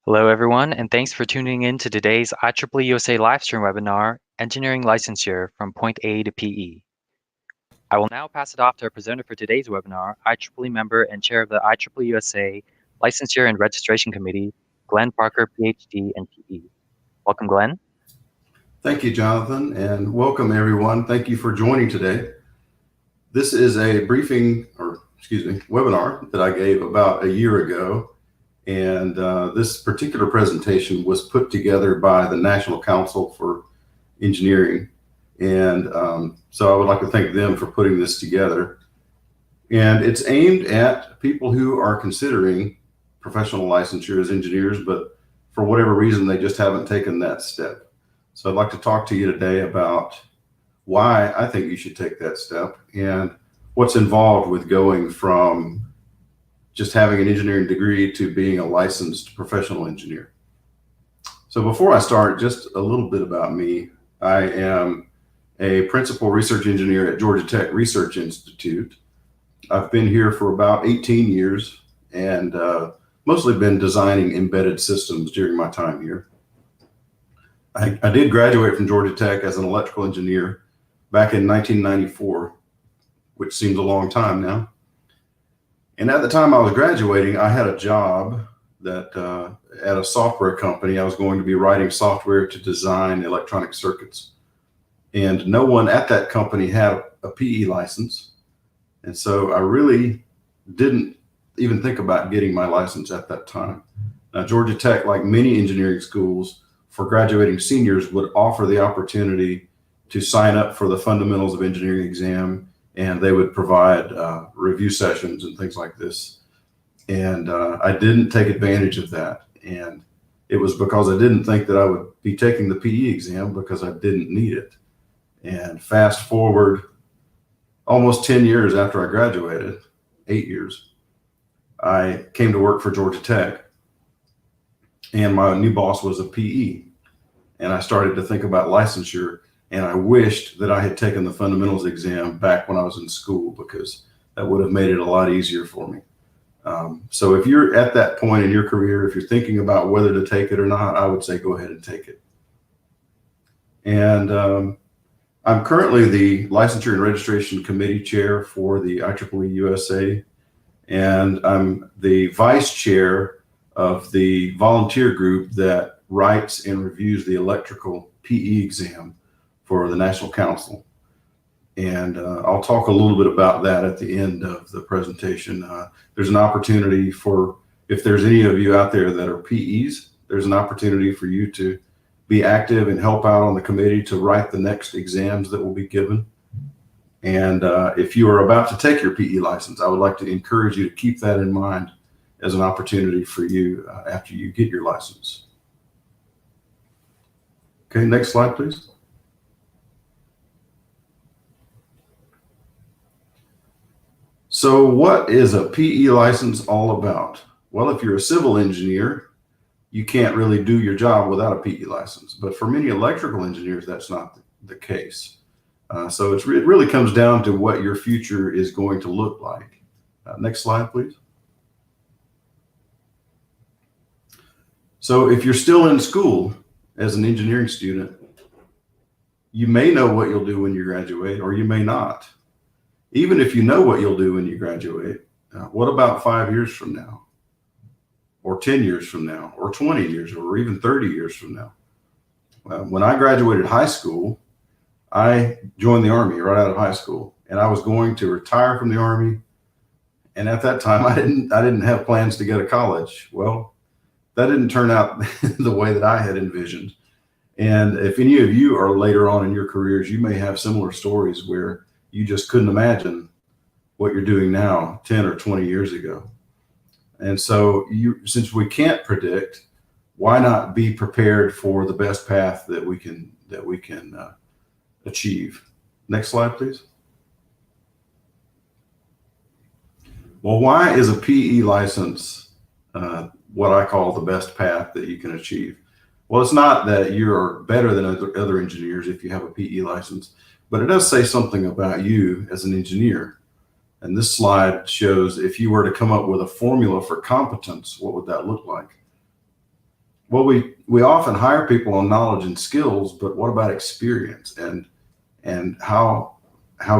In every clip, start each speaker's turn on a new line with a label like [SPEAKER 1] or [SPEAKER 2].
[SPEAKER 1] Hello, everyone, and thanks for tuning in to today's IEEEUSA livestream webinar, Engineering Licensure from Point A to PE. I will now pass it off to our presenter for today's webinar, IEEE member and chair of the IEEEUSA Licensure and Registration Committee, Glenn Parker, Ph.D. and PE. Welcome, Glenn.
[SPEAKER 2] Thank you, Jonathan, and welcome everyone. Thank you for joining today. This is a webinar that I gave about a year ago. And this particular presentation was put together by the National Council for Engineering. And so I would like to thank them for putting this together. And it's aimed at people who are considering professional licensure as engineers, but for whatever reason, they just haven't taken that step. So I'd like to talk to you today about why I think you should take that step and what's involved with going from just having an engineering degree to being a licensed professional engineer. So before I start, just a little bit about me. I am a principal research engineer at Georgia Tech Research Institute. I've been here for about 18 years and mostly been designing embedded systems during my time here. I did graduate from Georgia Tech as an electrical engineer back in 1994, which seems a long time now. And at the time I was graduating, I had a job that at a software company. I was going to be writing software to design electronic circuits. And no one at that company had a PE license. And so I really didn't even think about getting my license at that time. Now, Georgia Tech, like many engineering schools, for graduating seniors would offer the opportunity to sign up for the Fundamentals of Engineering exam, and they would provide review sessions and things like this. And I didn't take advantage of that. And it was because I didn't think that I would be taking the PE exam because I didn't need it. And fast forward almost 10 years after I graduated, 8 years, I came to work for Georgia Tech. And my new boss was a PE. And I started to think about licensure. And I wished that I had taken the fundamentals exam back when I was in school, because that would have made it a lot easier for me. So if you're at that point in your career, if you're thinking about whether to take it or not, I would say go ahead and take it. And I'm currently the Licensure and Registration Committee chair for the IEEEUSA, and I'm the vice chair of the volunteer group that writes and reviews the electrical PE exam for the National Council. And I'll talk a little bit about that at the end of the presentation. There's an opportunity for, if there's any of you out there that are PEs, there's an opportunity for you to be active and help out on the committee to write the next exams that will be given. And if you are about to take your PE license, I would like to encourage you to keep that in mind as an opportunity for you after you get your license. Okay, next slide, please. So what is a PE license all about? Well, if you're a civil engineer, you can't really do your job without a PE license. But for many electrical engineers, that's not the case. So it really comes down to what your future is going to look like. Next slide, please. So if you're still in school as an engineering student, you may know what you'll do when you graduate, or you may not. Even if you know what you'll do when you graduate, what about 5 years from now, or 10 years from now, or 20 years, or even 30 years from now? When I graduated high school, I joined the Army right out of high school, and I was going to retire from the Army. And at that time, I didn't have plans to go to college. Well, that didn't turn out the way that I had envisioned. And if any of you are later on in your careers, you may have similar stories where you just couldn't imagine what you're doing now 10 or 20 years ago. And so since we can't predict, why not be prepared for the best path that we can achieve? Next slide, please. Well, why is a PE license what I call the best path that you can achieve? Well, it's not that you're better than other engineers if you have a PE license, but it does say something about you as an engineer. And this slide shows if you were to come up with a formula for competence, what would that look like? Well, we often hire people on knowledge and skills, but what about experience, and how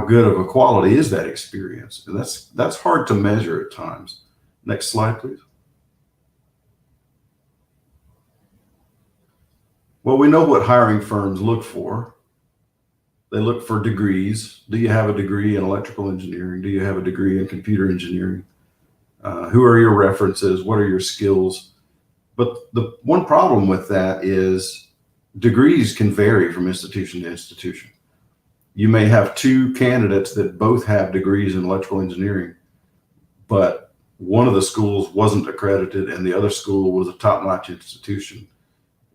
[SPEAKER 2] good of a quality is that experience? And that's hard to measure at times. Next slide, please. Well, we know what hiring firms look for. They look for degrees. Do you have a degree in electrical engineering? Do you have a degree in computer engineering? Who are your references? What are your skills? But the one problem with that is degrees can vary from institution to institution. You may have two candidates that both have degrees in electrical engineering, but one of the schools wasn't accredited and the other school was a top-notch institution.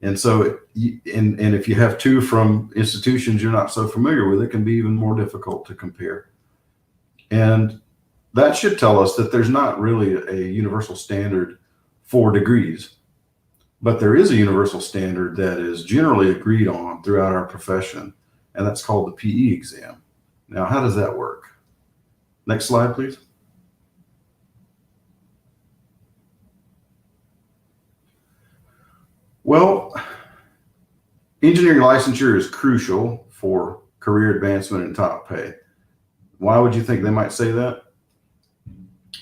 [SPEAKER 2] And so, and if you have two from institutions you're not so familiar with, it can be even more difficult to compare. And that should tell us that there's not really a universal standard for degrees, but there is a universal standard that is generally agreed on throughout our profession, and that's called the PE exam. Now, how does that work? Next slide, please. Well, engineering licensure is crucial for career advancement and top pay. Why would you think they might say that?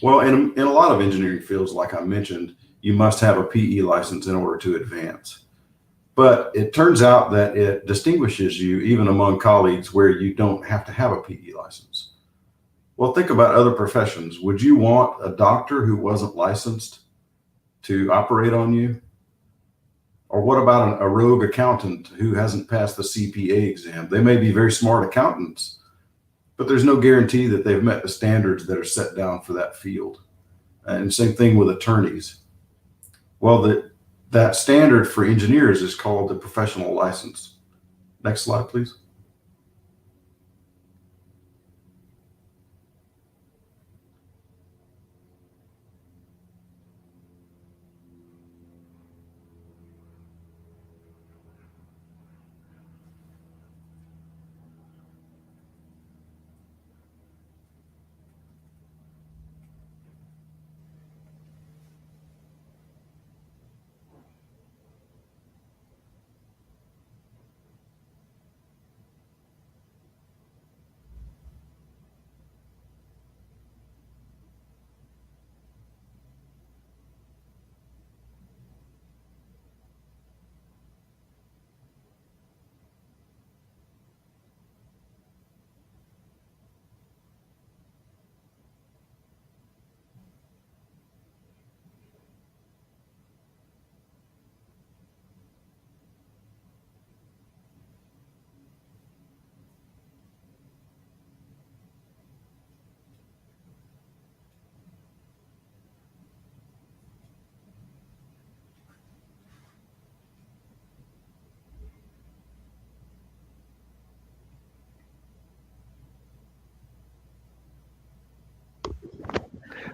[SPEAKER 2] Well, in a lot of engineering fields, like I mentioned, you must have a PE license in order to advance. But it turns out that it distinguishes you even among colleagues where you don't have to have a PE license. Well, think about other professions. Would you want a doctor who wasn't licensed to operate on you? Or what about a rogue accountant who hasn't passed the CPA exam? They may be very smart accountants, but there's no guarantee that they've met the standards that are set down for that field. And same thing with attorneys. Well, that standard for engineers is called the professional license. Next slide, please.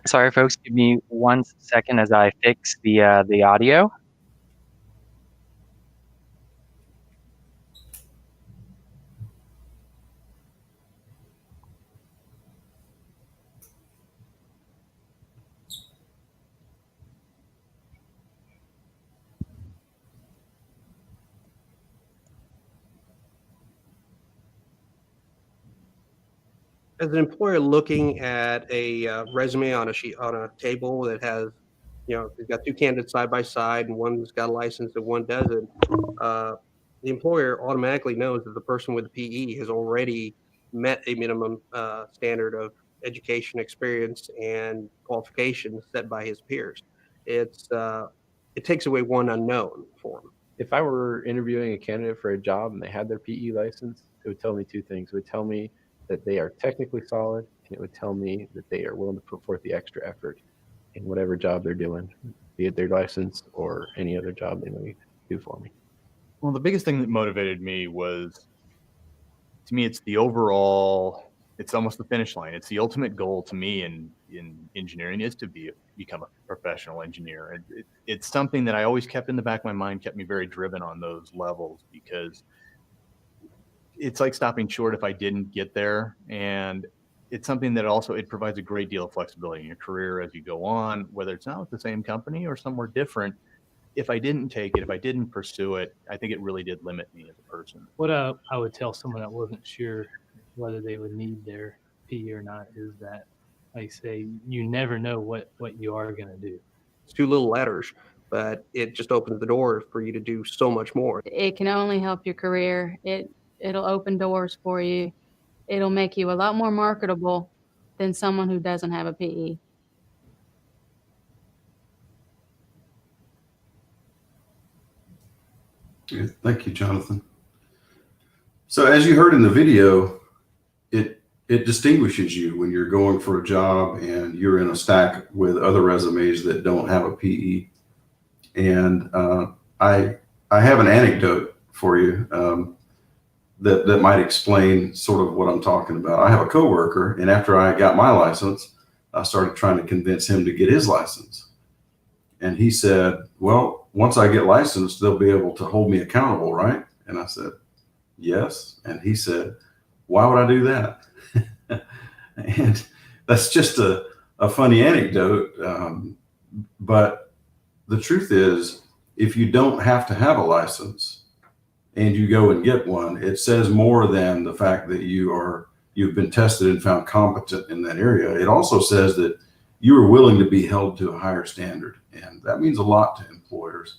[SPEAKER 1] Sorry, folks, give me 1 second as I fix the audio.
[SPEAKER 3] As an employer looking at a resume on a sheet on a table that has, you've got two candidates side by side, and one's got a license and one doesn't, the employer automatically knows that the person with the PE has already met a minimum standard of education, experience, and qualifications set by his peers. It takes away one unknown for him.
[SPEAKER 4] If I were interviewing a candidate for a job and they had their PE license, it would tell me two things. It would tell me that they are technically solid, and it would tell me that they are willing to put forth the extra effort in whatever job they're doing, be it their license or any other job they may do for me.
[SPEAKER 5] Well, the biggest thing that motivated me was, to me, it's the overall, it's almost the finish line. It's the ultimate goal to me in engineering is to become a professional engineer. It's something that I always kept in the back of my mind, kept me very driven on those levels, because it's like stopping short if I didn't get there. And it's something that also, it provides a great deal of flexibility in your career as you go on, whether it's not with the same company or somewhere different. if I didn't take it, if I didn't pursue it, I think it really did limit me as a person.
[SPEAKER 6] What I would tell someone that wasn't sure whether they would need their PE or not is that, like I say, you never know what you are going to do.
[SPEAKER 3] It's 2 little letters, but it just opens the door for you to do so much more.
[SPEAKER 7] It can only help your career. It'll open doors for you. It'll make you a lot more marketable than someone who doesn't have a PE.
[SPEAKER 2] Yeah, thank you, Jonathan. So as you heard in the video, it distinguishes you when you're going for a job and you're in a stack with other resumes that don't have a PE. And I have an anecdote for you that might explain sort of what I'm talking about. I have a coworker, and after I got my license, I started trying to convince him to get his license. And he said, well, once I get licensed, they'll be able to hold me accountable, right? And I said, yes. And he said, why would I do that? And that's just a funny anecdote. But the truth is, if you don't have to have a license and you go and get one, it says more than the fact that you've been tested and found competent in that area. It also says that you are willing to be held to a higher standard. And that means a lot to employers.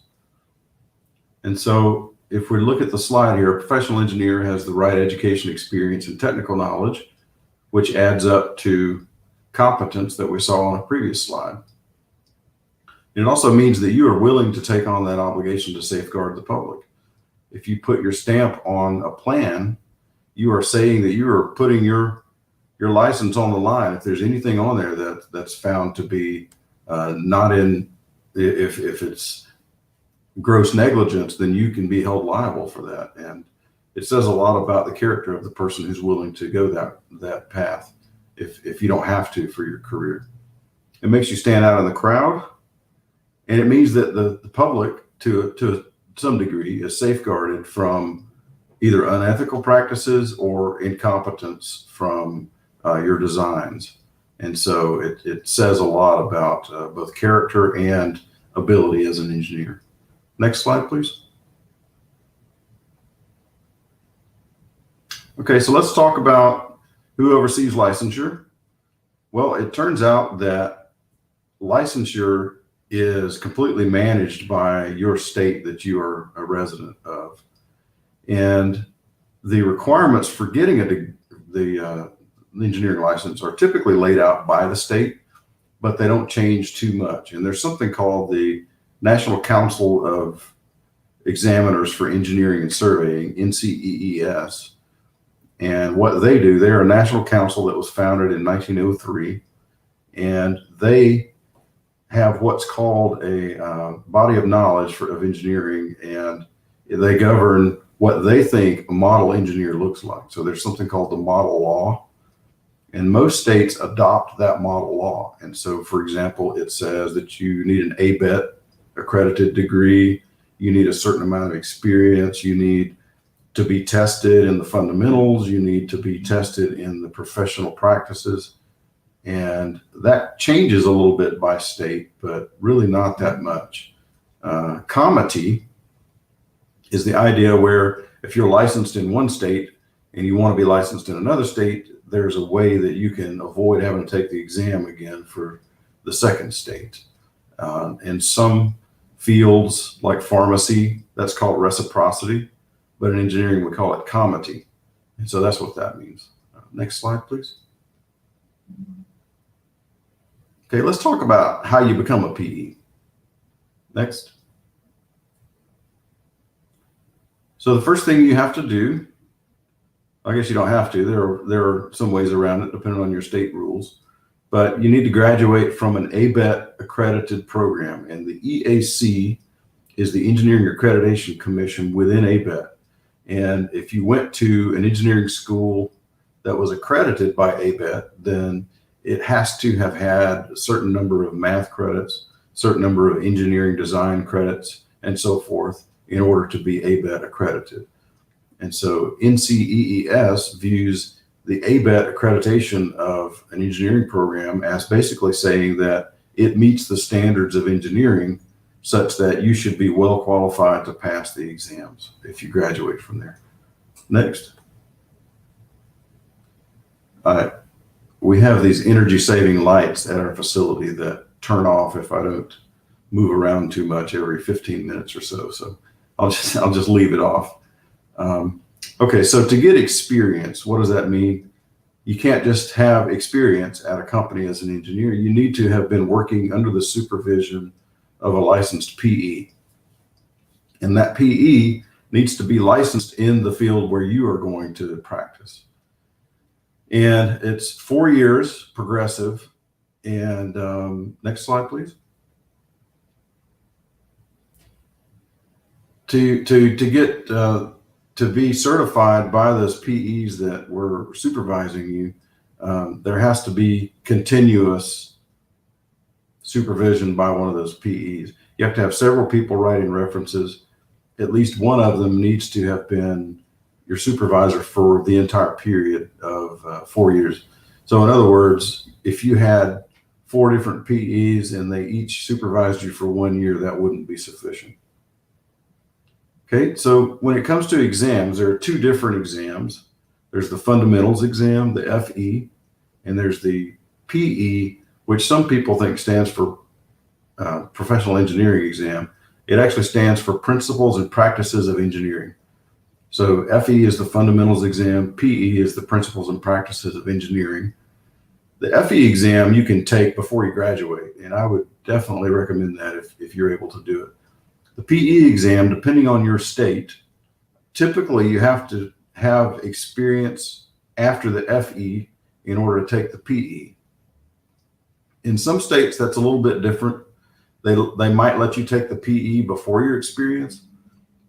[SPEAKER 2] And so if we look at the slide here, a professional engineer has the right education, experience, and technical knowledge, which adds up to competence that we saw on a previous slide. It also means that you are willing to take on that obligation to safeguard the public. If you put your stamp on a plan, you are saying that you are putting your license on the line. If there's anything on there that's found to be not in, if it's gross negligence, then you can be held liable for that. And it says a lot about the character of the person who's willing to go that path if you don't have to for your career. It makes you stand out in the crowd, and it means that the public, to some degree, is safeguarded from either unethical practices or incompetence from your designs. And so it says a lot about both character and ability as an engineer. Next slide, please. Okay, so let's talk about who oversees licensure. Well, it turns out that licensure is completely managed by your state that you are a resident of. And the requirements for getting the engineering license are typically laid out by the state, but they don't change too much. And there's something called the National Council of Examiners for Engineering and Surveying, NCEES. And what they do, they're a national council that was founded in 1903, and they have what's called a body of knowledge of engineering, and they govern what they think a model engineer looks like. So there's something called the model law, and most states adopt that model law. And so, for example, it says that you need an ABET accredited degree, you need a certain amount of experience, you need to be tested in the fundamentals, you need to be tested in the professional practices. And that changes a little bit by state, but really not that much. Comity is the idea where if you're licensed in one state and you want to be licensed in another state, there's a way that you can avoid having to take the exam again for the second state. In some fields like pharmacy, that's called reciprocity, but in engineering, we call it comity. And so that's what that means. Next slide, please. Okay, let's talk about how you become a PE. Next. So the first thing you have to do, I guess you don't have to, there are some ways around it depending on your state rules, but you need to graduate from an ABET accredited program. And the EAC is the Engineering Accreditation Commission within ABET. And if you went to an engineering school that was accredited by ABET, then it has to have had a certain number of math credits, certain number of engineering design credits, and so forth in order to be ABET accredited. And so NCEES views the ABET accreditation of an engineering program as basically saying that it meets the standards of engineering such that you should be well qualified to pass the exams if you graduate from there. Next. All right. We have these energy saving lights at our facility that turn off if I don't move around too much every 15 minutes or so. So I'll just leave it off. Okay, so to get experience, what does that mean? You can't just have experience at a company as an engineer. You need to have been working under the supervision of a licensed PE. And that PE needs to be licensed in the field where you are going to practice. And it's 4 years progressive. And next slide, please. To get to be certified by those PEs that were supervising you, there has to be continuous supervision by one of those PEs. You have to have several people writing references. At least one of them needs to have been your supervisor for the entire period of 4 years. So in other words, if you had 4 different PEs and they each supervised you for 1 year, that wouldn't be sufficient. Okay, so when it comes to exams, there are 2 different exams. There's the fundamentals exam, the FE, and there's the PE, which some people think stands for professional engineering exam. It actually stands for principles and practices of engineering. So FE is the fundamentals exam, PE is the principles and practices of engineering. The FE exam you can take before you graduate, and I would definitely recommend that if you're able to do it. The PE exam, depending on your state, typically you have to have experience after the FE in order to take the PE. In some states, that's a little bit different. They might let you take the PE before your experience,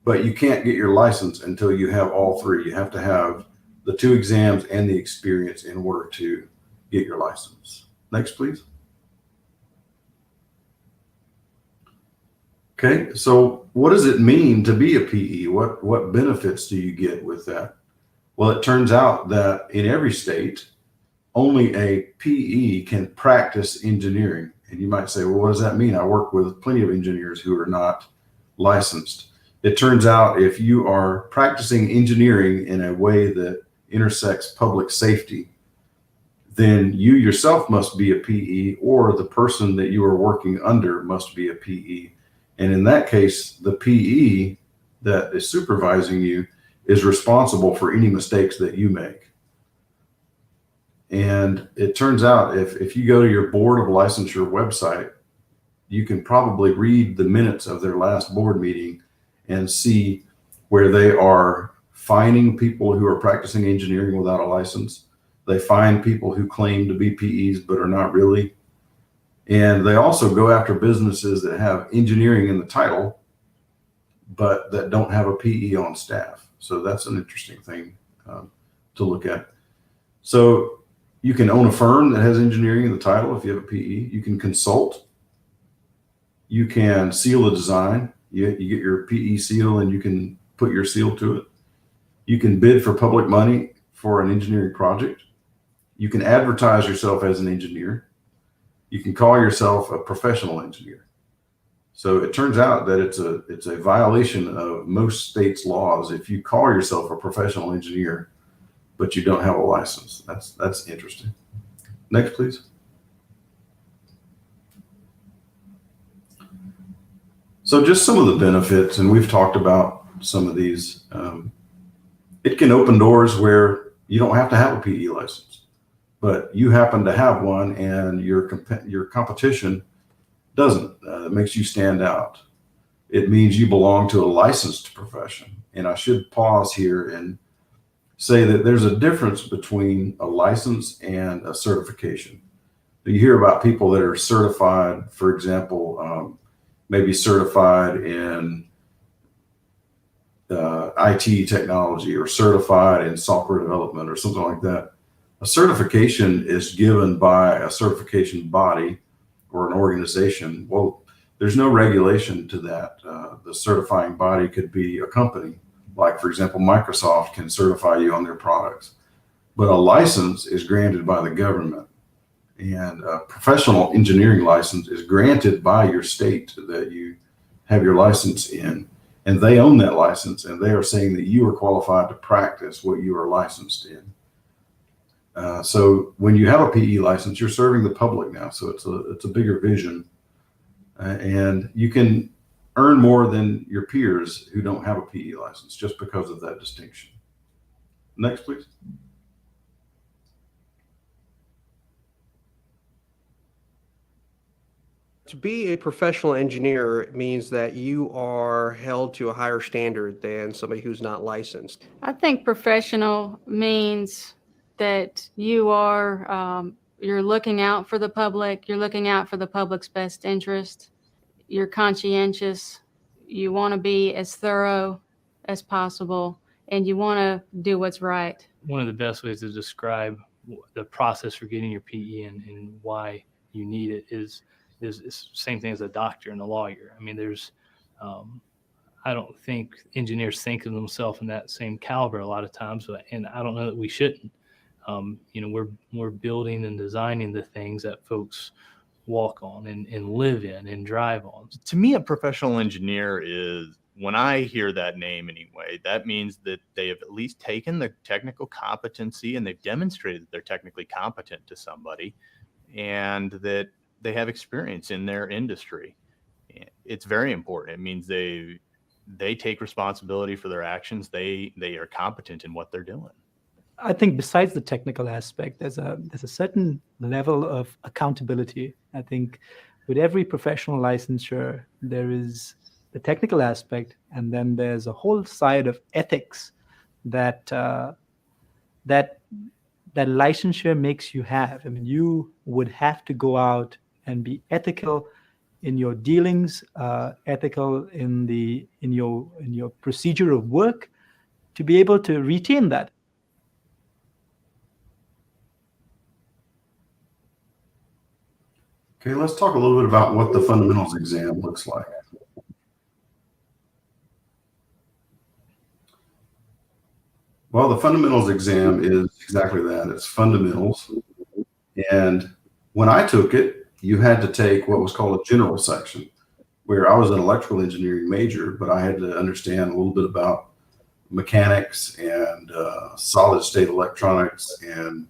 [SPEAKER 2] but you can't get your license until you have all 3. You have to have the 2 exams and the experience in order to get your license. Next, please. Okay, so what does it mean to be a PE? What benefits do you get with that? Well, it turns out that in every state, only a PE can practice engineering. And you might say, well, what does that mean? I work with plenty of engineers who are not licensed. It turns out if you are practicing engineering in a way that intersects public safety, then you yourself must be a PE, or the person that you are working under must be a PE. And in that case, the PE that is supervising you is responsible for any mistakes that you make. And it turns out if you go to your Board of Licensure website, you can probably read the minutes of their last board meeting and see where they are fining people who are practicing engineering without a license. They fine people who claim to be PEs but are not really. And they also go after businesses that have engineering in the title, but that don't have a PE on staff. So that's an interesting thing to look at. So you can own a firm that has engineering in the title if you have a PE. You can consult. You can seal a design. You get your PE seal and you can put your seal to it. You can bid for public money for an engineering project. You can advertise yourself as an engineer. You can call yourself a professional engineer. So it turns out that it's a violation of most states' laws if you call yourself a professional engineer, but you don't have a license. That's interesting. Next, please. So just some of the benefits, and we've talked about some of these. It can open doors where you don't have to have a PE license, but you happen to have one and your competition doesn't. It makes you stand out. It means you belong to a licensed profession. And I should pause here and say that there's a difference between a license and a certification. You hear about people that are certified, for example, maybe certified in IT technology or certified in software development or something like that. A certification is given by a certification body or an organization. Well, there's no regulation to that. The certifying body could be a company, like for example, Microsoft can certify you on their products. But a license is granted by the government, and a professional engineering license is granted by your state that you have your license in, and they own that license, and they are saying that you are qualified to practice what you are licensed in. So when you have a PE license, you're serving the public now. So it's a bigger vision, and you can earn more than your peers who don't have a PE license just because of that distinction. Next, please.
[SPEAKER 3] To be a professional engineer means that you are held to a higher standard than somebody who's not licensed.
[SPEAKER 7] I think professional means that you are, you're looking out for the public, you're looking out for the public's best interest, you're conscientious, you want to be as thorough as possible, and you want to do what's right.
[SPEAKER 6] One of the best ways to describe the process for getting your PE and why you need it is same thing as a doctor and a lawyer. I mean, there's, I don't think engineers think of themselves in that same caliber a lot of times, and I don't know that we shouldn't. You know, we're building and designing the things that folks walk on and live in and drive on.
[SPEAKER 5] To me, a professional engineer is, when I hear that name anyway, that means that they have at least taken the technical competency and they've demonstrated that they're technically competent to somebody, and that they have experience in their industry. It's very important. It means they take responsibility for their actions. They are competent in what they're doing.
[SPEAKER 8] I think besides the technical aspect, there's a certain level of accountability. I think with every professional licensure, there is the technical aspect, and then there's a whole side of ethics that that licensure makes you have. I mean, you would have to go out and be ethical in your dealings, ethical in your procedure of work, to be able to retain that.
[SPEAKER 2] Okay, let's talk a little bit about what the fundamentals exam looks like. Well, the fundamentals exam is exactly that. It's fundamentals. And when I took it, you had to take what was called a general section, where I was an electrical engineering major, but I had to understand a little bit about mechanics and solid state electronics and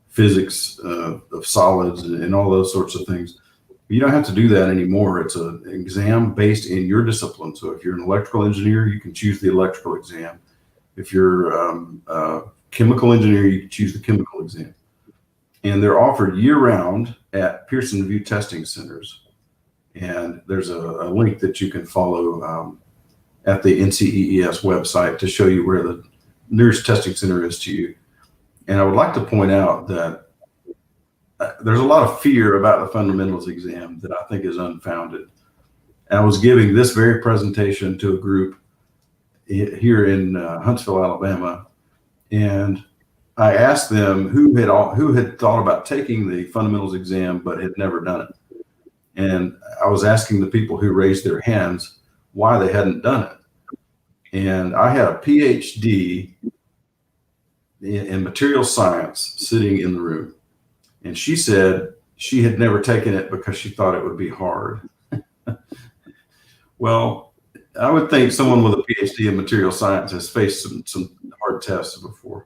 [SPEAKER 2] physics of solids and all those sorts of things. You don't have to do that anymore. It's an exam based in your discipline. So if you're an electrical engineer, you can choose the electrical exam. If you're a chemical engineer, you can choose the chemical exam. And they're offered year-round at Pearson View testing centers. And there's a link that you can follow at the NCEES website to show you where the nearest testing center is to you. And I would like to point out that there's a lot of fear about the fundamentals exam that I think is unfounded. And I was giving this very presentation to a group here in Huntsville, Alabama, and I asked them who had thought about taking the fundamentals exam but had never done it. And I was asking the people who raised their hands why they hadn't done it. And I had a Ph.D. in material science sitting in the room. And she said she had never taken it because she thought it would be hard. Well, I would think someone with a Ph.D. in material science has faced some hard tests before.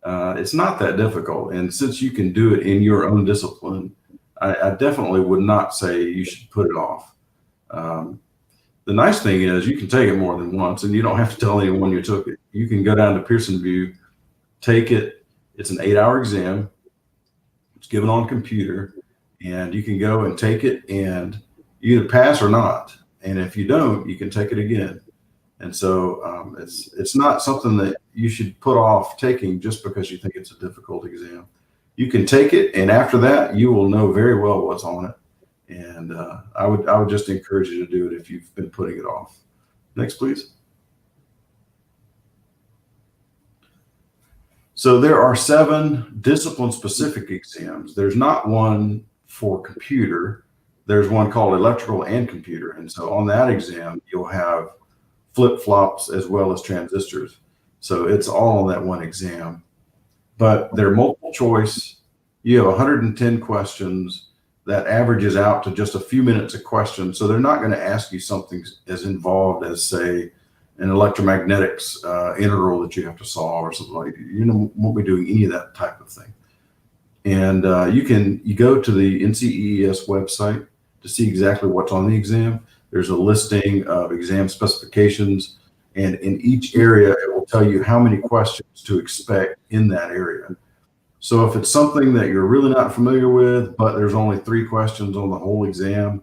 [SPEAKER 2] It's not that difficult. And since you can do it in your own discipline, I definitely would not say you should put it off. The nice thing is you can take it more than once, and you don't have to tell anyone you took it. You can go down to Pearson View, take it. It's an 8-hour exam. It's given on computer, and you can go and take it and you either pass or not. And if you don't, you can take it again. And so it's not something that you should put off taking just because you think it's a difficult exam. You can take it, and after that, you will know very well what's on it. And I would just encourage you to do it if you've been putting it off. Next, please. So there are 7 discipline-specific exams. There's not one for computer. There's one called electrical and computer. And so on that exam, you'll have flip-flops as well as transistors. So it's all on that one exam. But they're multiple choice. You have 110 questions. that averages out to just a few minutes a question. So they're not going to ask you something as involved as, say, an electromagnetics integral that you have to solve or something like that. You won't be doing any of that type of thing. And you go to the NCEES website to see exactly what's on the exam. There's a listing of exam specifications, and in each area, it will tell you how many questions to expect in that area. So if it's something that you're really not familiar with, but there's only 3 questions on the whole exam,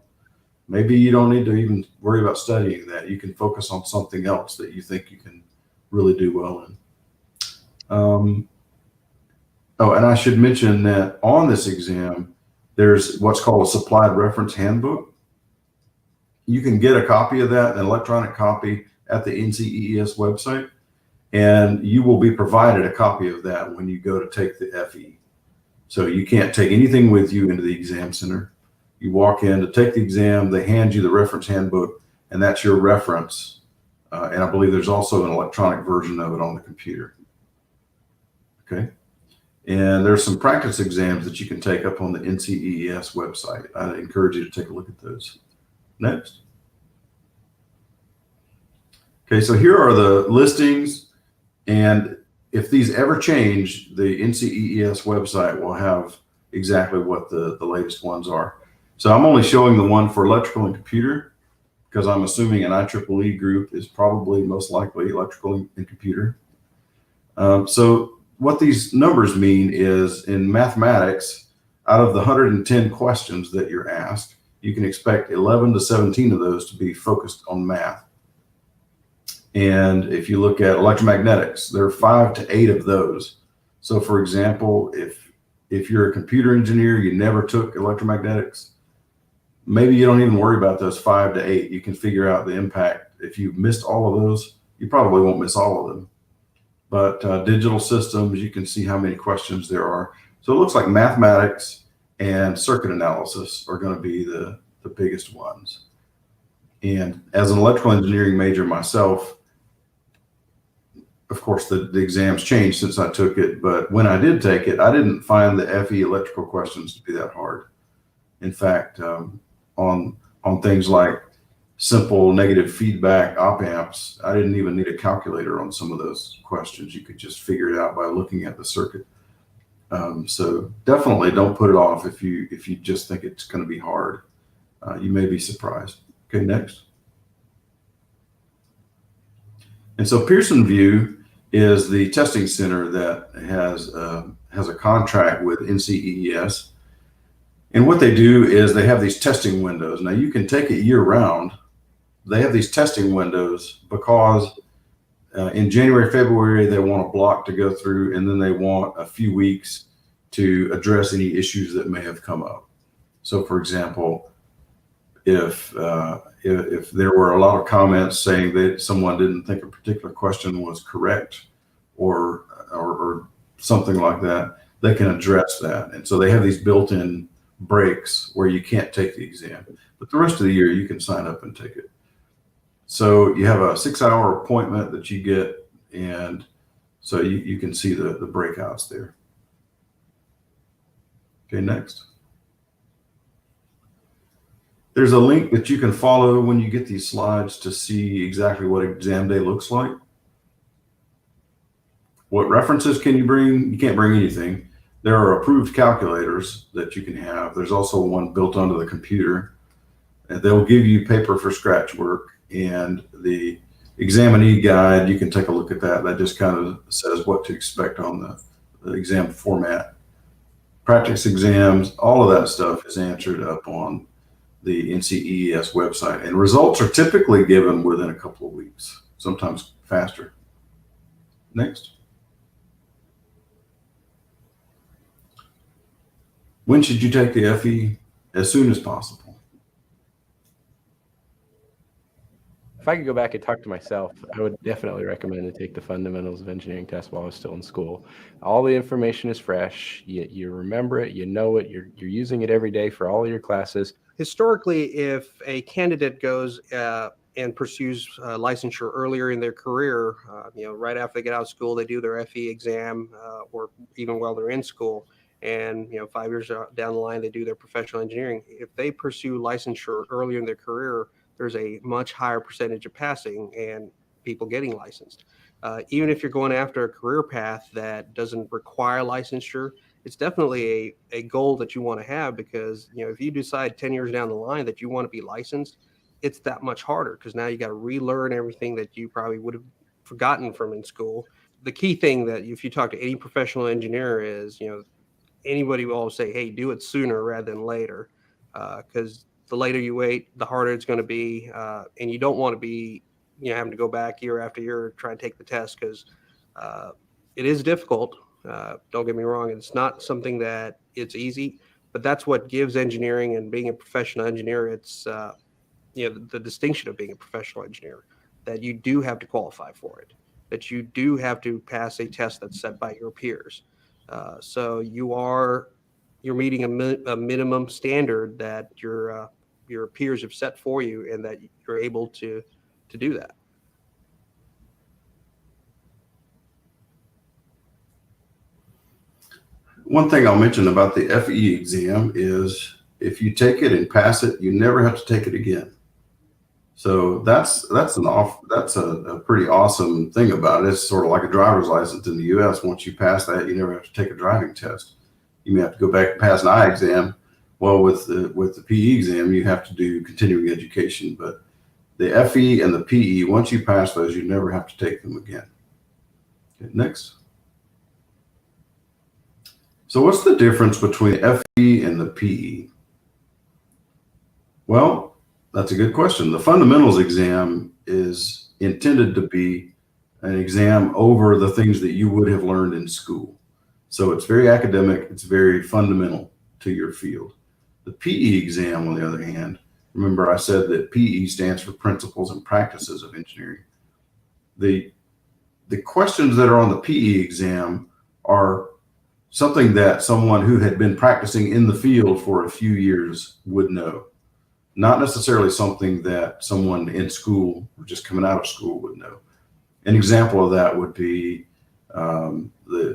[SPEAKER 2] maybe you don't need to even worry about studying that. You can focus on something else that you think you can really do well in. Oh, and I should mention that on this exam, there's what's called a supplied reference handbook. You can get a copy of that, an electronic copy, at the NCEES website, and you will be provided a copy of that when you go to take the FE. So you can't take anything with you into the exam center. You walk in to take the exam, they hand you the reference handbook, and that's your reference. And I believe there's also an electronic version of it on the computer. Okay. And there's some practice exams that you can take up on the NCEES website. I encourage you to take a look at those. Next. Okay, so here are the listings, and if these ever change, the NCEES website will have exactly what the latest ones are. So I'm only showing the one for electrical and computer because I'm assuming an IEEE group is probably most likely electrical and computer. So what these numbers mean is in mathematics, out of the 110 questions that you're asked, you can expect 11 to 17 of those to be focused on math. And if you look at electromagnetics, there are 5 to 8 of those. So for example, if you're a computer engineer, you never took electromagnetics, maybe you don't even worry about those 5 to 8. You can figure out the impact. If you missed all of those, you probably won't miss all of them. But digital systems, you can see how many questions there are. So it looks like mathematics and circuit analysis are going to be the biggest ones. And as an electrical engineering major myself, of course, the exams changed since I took it. But when I did take it, I didn't find the FE electrical questions to be that hard. In fact, on things like simple negative feedback op amps, I didn't even need a calculator on some of those questions. You could just figure it out by looking at the circuit. So definitely don't put it off if you just think it's going to be hard. You may be surprised. Okay, next. And so Pearson View is the testing center that has a contract with NCEES. And what they do is they have these testing windows. Now you can take it year round. They have these testing windows because in January, February, they want a block to go through, and then they want a few weeks to address any issues that may have come up. So for example, if there were a lot of comments saying that someone didn't think a particular question was correct or something like that, they can address that. And so they have these built-in breaks where you can't take the exam, but the rest of the year you can sign up and take it. So you have a 6-hour appointment that you get, and so you can see the breakouts there. Okay, next. There's a link that you can follow when you get these slides to see exactly what exam day looks like. What references can you bring? You can't bring anything. There are approved calculators that you can have. There's also one built onto the computer. And they'll give you paper for scratch work, and the examinee guide, you can take a look at that. That just kind of says what to expect on the exam format. Practice exams, all of that stuff is answered up on the NCEES website, and results are typically given within a couple of weeks, sometimes faster. Next. When should you take the FE? As soon as possible.
[SPEAKER 4] If I could go back and talk to myself, I would definitely recommend to take the fundamentals of engineering test while I was still in school. All the information is fresh. You remember it, you know it, you're using it every day for all of your classes.
[SPEAKER 3] Historically, if a candidate goes and pursues licensure earlier in their career, right after they get out of school, they do their FE exam, or even while they're in school, and 5 years down the line they do their professional engineering. If they pursue licensure earlier in their career, there's a much higher percentage of passing and people getting licensed. Even if you're going after a career path that doesn't require licensure, it's definitely a goal that you want to have, because if you decide 10 years down the line that you want to be licensed, it's that much harder, because now you got to relearn everything that you probably would have forgotten from in school. The key thing that if you talk to any professional engineer is, anybody will always say, hey, do it sooner rather than later, because the later you wait, the harder it's going to be, and you don't want to be having to go back year after year try and take the test, because it is difficult. Don't get me wrong, it's not something that it's easy, but that's what gives engineering and being a professional engineer, it's the distinction of being a professional engineer, that you do have to qualify for it, that you do have to pass a test that's set by your peers. So you're meeting a minimum standard that your peers have set for you, and that you're able to do that.
[SPEAKER 2] One thing I'll mention about the FE exam is if you take it and pass it, you never have to take it again. So that's a pretty awesome thing about it. It's sort of like a driver's license in the U.S. Once you pass that, you never have to take a driving test. You may have to go back and pass an eye exam. Well, with the PE exam, you have to do continuing education, but the FE and the PE, once you pass those, you never have to take them again. Okay, next. So what's the difference between the FE and the PE? Well, that's a good question. The fundamentals exam is intended to be an exam over the things that you would have learned in school. So it's very academic, it's very fundamental to your field. The PE exam, on the other hand, remember I said that PE stands for Principles and Practices of Engineering. The questions that are on the PE exam are something that someone who had been practicing in the field for a few years would know. Not necessarily something that someone in school or just coming out of school would know. An example of that would be the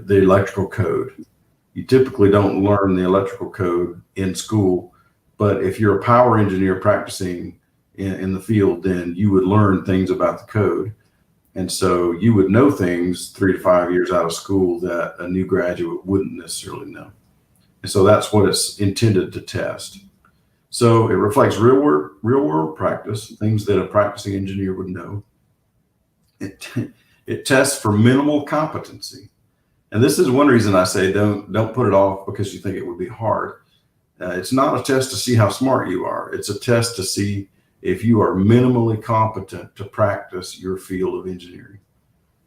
[SPEAKER 2] electrical code. You typically don't learn the electrical code in school, but if you're a power engineer practicing in the field, then you would learn things about the code. And so you would know things 3 to 5 years out of school that a new graduate wouldn't necessarily know. And so that's what it's intended to test. So it reflects real world practice, things that a practicing engineer would know. It tests for minimal competency. And this is one reason I say don't put it off because you think it would be hard. It's not a test to see how smart you are. It's a test to see if you are minimally competent to practice your field of engineering.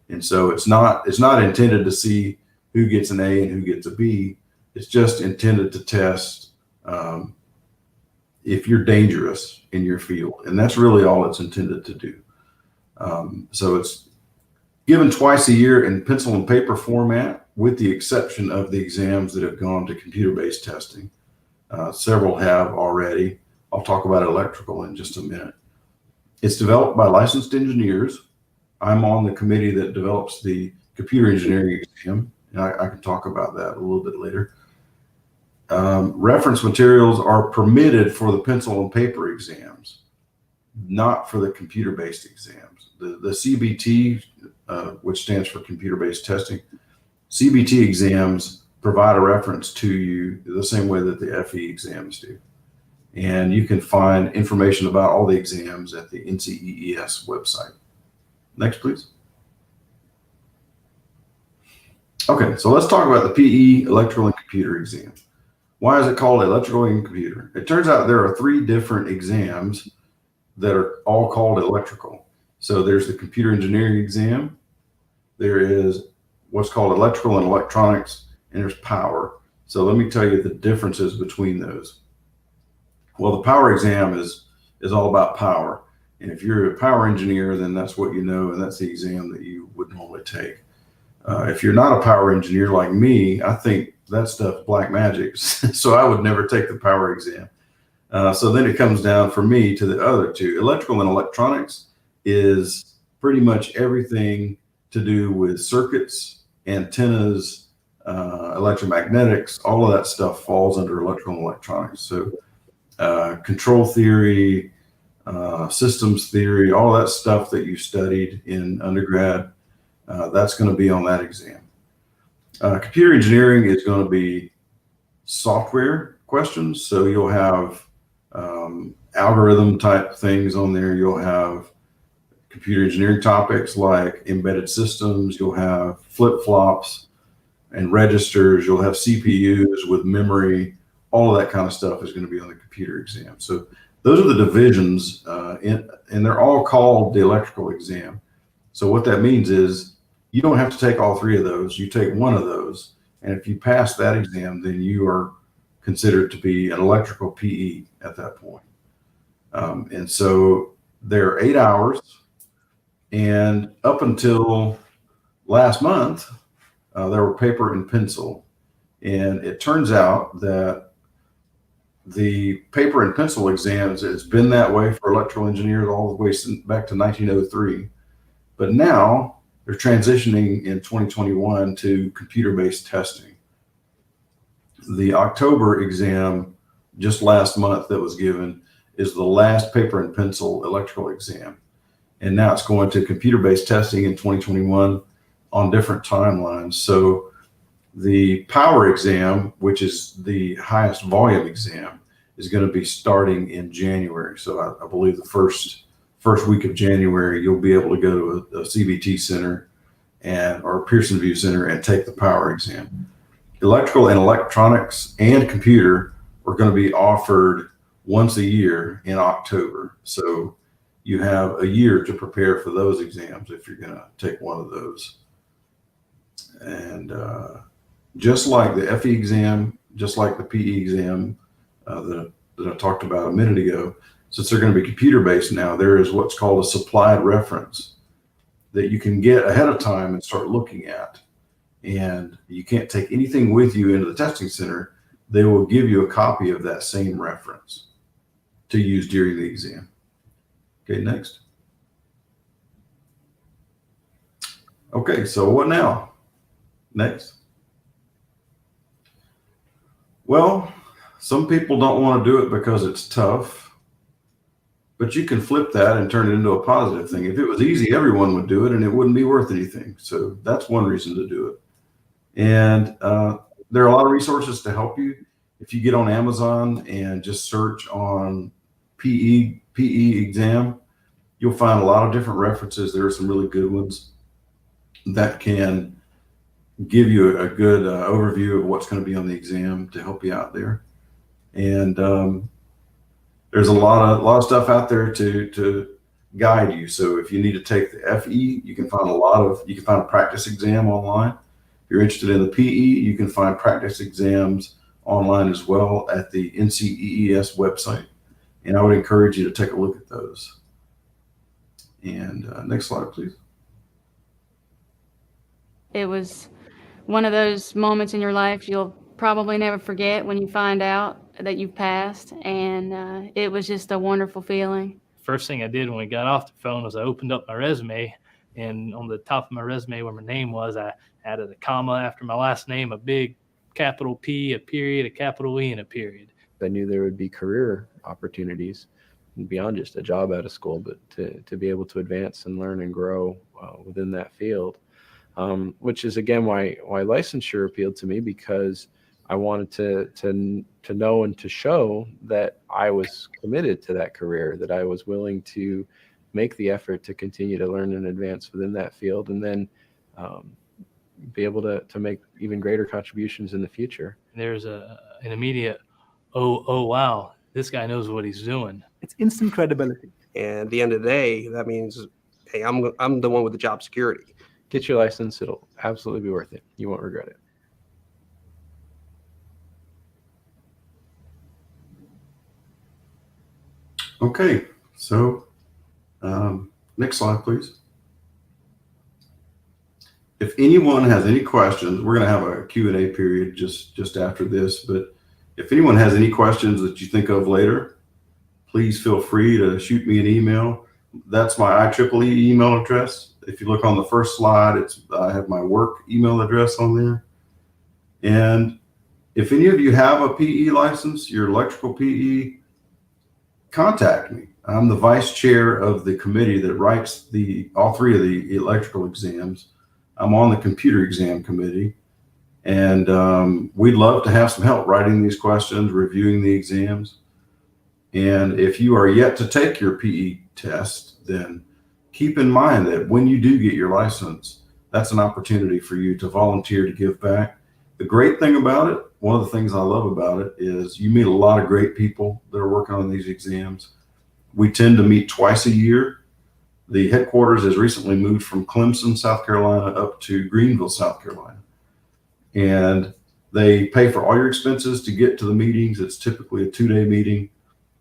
[SPEAKER 2] And so it's not intended to see who gets an A and who gets a B. It's just intended to test if you're dangerous in your field. And that's really all it's intended to do. So it's given twice a year in pencil and paper format, with the exception of the exams that have gone to computer-based testing. Several have already. I'll talk about electrical in just a minute. It's developed by licensed engineers. I'm on the committee that develops the computer engineering exam, and I can talk about that a little bit later. Reference materials are permitted for the pencil and paper exams, not for the computer-based exams. The CBT, which stands for computer-based testing, CBT exams provide a reference to you the same way that the FE exams do. And you can find information about all the exams at the NCEES website. Next, please. Okay, so let's talk about the PE electrical and computer exam. Why is it called electrical and computer? It turns out there are 3 different exams that are all called electrical. So there's the computer engineering exam, there is what's called electrical and electronics, and there's power. So let me tell you the differences between those. Well, the power exam is all about power. And if you're a power engineer, then that's what you know, and that's the exam that you would normally take. If you're not a power engineer like me, I think that stuff's black magic. So I would never take the power exam. So then it comes down for me to the other 2. Electrical and electronics is pretty much everything to do with circuits, antennas, electromagnetics, all of that stuff falls under electrical and electronics. So control theory, systems theory, all that stuff that you studied in undergrad, that's going to be on that exam. Computer engineering is going to be software questions. So you'll have algorithm type things on there. You'll have computer engineering topics like embedded systems. You'll have flip-flops and registers. You'll have CPUs with memory. All of that kind of stuff is going to be on the computer exam. So those are the divisions, and they're all called the electrical exam. So what that means is you don't have to take all three of those. You take one of those, and if you pass that exam, then you are considered to be an electrical PE at that point. And so they're 8 hours, and up until last month, there were paper and pencil. And it turns out that the paper and pencil exams, it's been that way for electrical engineers all the way back to 1903. But now they're transitioning in 2021 to computer-based testing. The October exam just last month that was given is the last paper and pencil electrical exam. And now it's going to computer-based testing in 2021 on different timelines. So the power exam, which is the highest volume exam, is going to be starting in January. So I believe the first week of January, you'll be able to go to a CBT center or a Pearson View center and take the power exam. Electrical and electronics and computer are going to be offered once a year in October. So you have a year to prepare for those exams if you're going to take one of those. And just like the FE exam, just like the PE exam that I talked about a minute ago, since they're going to be computer-based now, there is what's called a supplied reference that you can get ahead of time and start looking at. And you can't take anything with you into the testing center. They will give you a copy of that same reference to use during the exam. Okay, next. Okay, so what now? Next. Well, some people don't want to do it because it's tough, but you can flip that and turn it into a positive thing. If it was easy, everyone would do it and it wouldn't be worth anything. So that's one reason to do it. And there are a lot of resources to help you. If you get on Amazon and just search on PE exam, you'll find a lot of different references. There are some really good ones that can give you a good overview of what's going to be on the exam to help you out there. And there's a lot of stuff out there to guide you. So if you need to take the FE, you can find a practice exam online. If you're interested in the PE, you can find practice exams online as well at the NCEES website. And I would encourage you to take a look at those. And next slide, please.
[SPEAKER 7] It was one of those moments in your life you'll probably never forget when you find out that you've passed. And it was just a wonderful feeling.
[SPEAKER 6] First thing I did when we got off the phone was I opened up my resume, and on the top of my resume where my name was, I added a comma after my last name, a big capital P, a period, a capital E, and a period.
[SPEAKER 4] I knew there would be career opportunities beyond just a job out of school, but to be able to advance and learn and grow within that field, which is again why licensure appealed to me, because I wanted to know and to show that I was committed to that career, that I was willing to make the effort to continue to learn and advance within that field, and then be able to make even greater contributions in the future.
[SPEAKER 6] There's an immediate, oh wow, this guy knows what he's doing.
[SPEAKER 8] It's instant credibility.
[SPEAKER 3] And at the end of the day, that means, hey, I'm the one with the job security.
[SPEAKER 4] Get your license. It'll absolutely be worth it. You won't regret it.
[SPEAKER 2] Okay, so next slide, please. If anyone has any questions, we're going to have a Q&A period just after this, but if anyone has any questions that you think of later, please feel free to shoot me an email. That's my IEEE email address. If you look on the first slide, I have my work email address on there. And if any of you have a PE license, your electrical PE, contact me. I'm the vice chair of the committee that writes all three of the electrical exams. I'm on the computer exam committee, and we'd love to have some help writing these questions, reviewing the exams. And if you are yet to take your PE test, then keep in mind that when you do get your license, that's an opportunity for you to volunteer to give back. The great thing about it, one of the things I love about it, is you meet a lot of great people that are working on these exams. We tend to meet twice a year. The headquarters has recently moved from Clemson, South Carolina, up to Greenville, South Carolina. And they pay for all your expenses to get to the meetings. It's typically a 2-day meeting.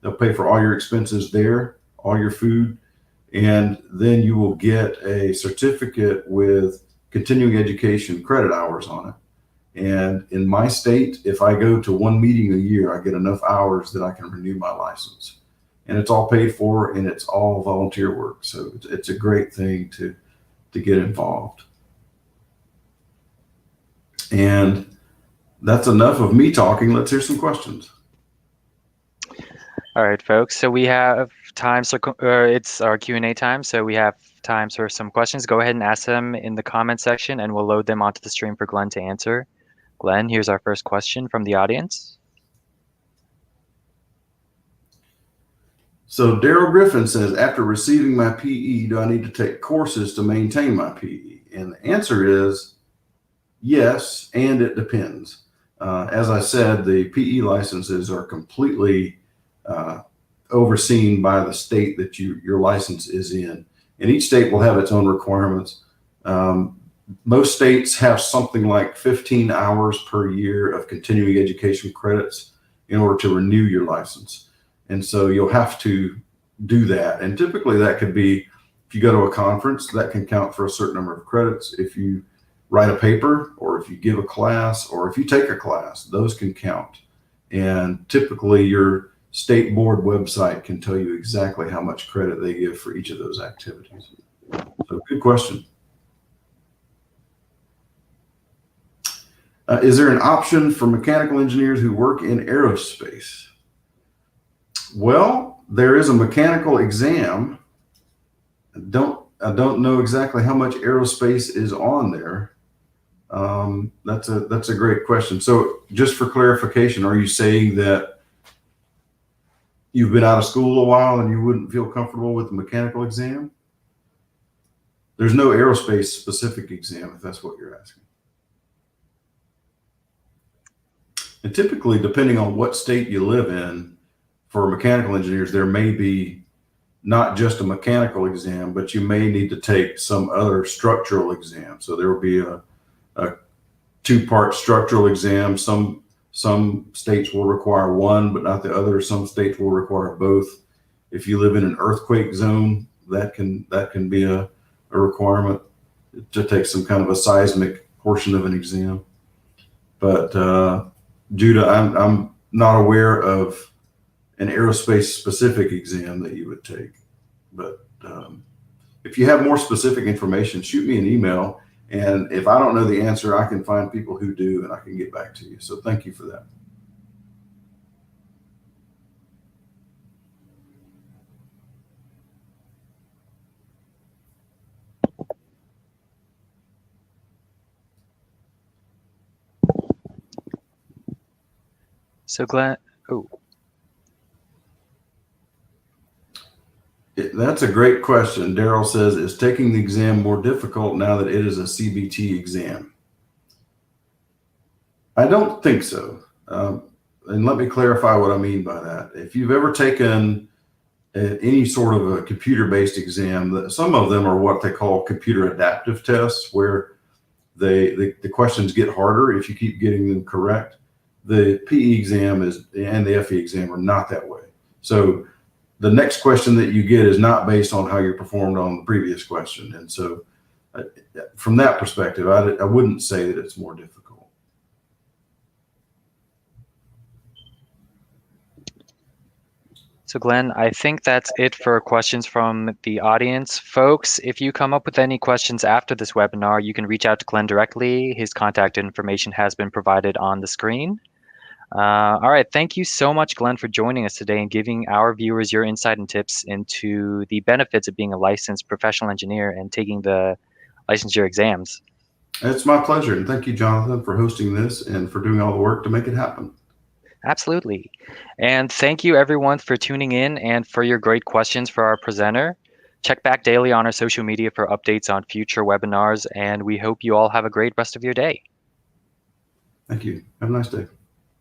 [SPEAKER 2] They'll pay for all your expenses there, all your food, and then you will get a certificate with continuing education credit hours on it. And in my state, if I go to one meeting a year, I get enough hours that I can renew my license. And it's all paid for, and it's all volunteer work. So it's a great thing to get involved. And that's enough of me talking. Let's hear some questions.
[SPEAKER 1] All right, folks. So we have time. So it's our Q&A time. So we have time for some questions. Go ahead and ask them in the comment section, and we'll load them onto the stream for Glenn to answer. Glenn, here's our first question from the audience.
[SPEAKER 2] So Daryl Griffin says, after receiving my PE, do I need to take courses to maintain my PE? And the answer is yes, and it depends. As I said, the PE licenses are completely overseen by the state that your license is in. And each state will have its own requirements. Most states have something like 15 hours per year of continuing education credits in order to renew your license. And so you'll have to do that. And typically that could be, if you go to a conference, that can count for a certain number of credits. If you write a paper, or if you give a class, or if you take a class, those can count. And typically your state board website can tell you exactly how much credit they give for each of those activities. So good question. Is there an option for mechanical engineers who work in aerospace? Well, there is a mechanical exam. I don't know exactly how much aerospace is on there. That's a great question. So just for clarification, are you saying that you've been out of school a while and you wouldn't feel comfortable with the mechanical exam? There's no aerospace specific exam, if that's what you're asking. And typically, depending on what state you live in, for mechanical engineers, there may be not just a mechanical exam, but you may need to take some other structural exam. So there will be a 2-part structural exam. Some states will require one, but not the other. Some states will require both. If you live in an earthquake zone, that can be a requirement to take some kind of a seismic portion of an exam. But I'm not aware of an aerospace specific exam that you would take. But if you have more specific information, shoot me an email. And if I don't know the answer, I can find people who do, and I can get back to you. So thank you for that.
[SPEAKER 1] So Glenn,
[SPEAKER 2] That's a great question. Daryl says, is taking the exam more difficult now that it is a CBT exam? I don't think so. And let me clarify what I mean by that. If you've ever taken any sort of a computer-based exam, some of them are what they call computer adaptive tests, where the questions get harder if you keep getting them correct. The PE exam and the FE exam are not that way. So the next question that you get is not based on how you performed on the previous question. And so from that perspective, I wouldn't say that it's more difficult.
[SPEAKER 1] So Glenn, I think that's it for questions from the audience. Folks, if you come up with any questions after this webinar, you can reach out to Glenn directly. His contact information has been provided on the screen. All right, thank you so much, Glenn, for joining us today and giving our viewers your insight and tips into the benefits of being a licensed professional engineer and taking the licensure exams.
[SPEAKER 2] It's my pleasure. And thank you, Jonathan, for hosting this and for doing all the work to make it happen.
[SPEAKER 1] Absolutely. And thank you everyone for tuning in and for your great questions for our presenter. Check back daily on our social media for updates on future webinars, and we hope you all have a great rest of your day.
[SPEAKER 2] Thank you. Have a nice day.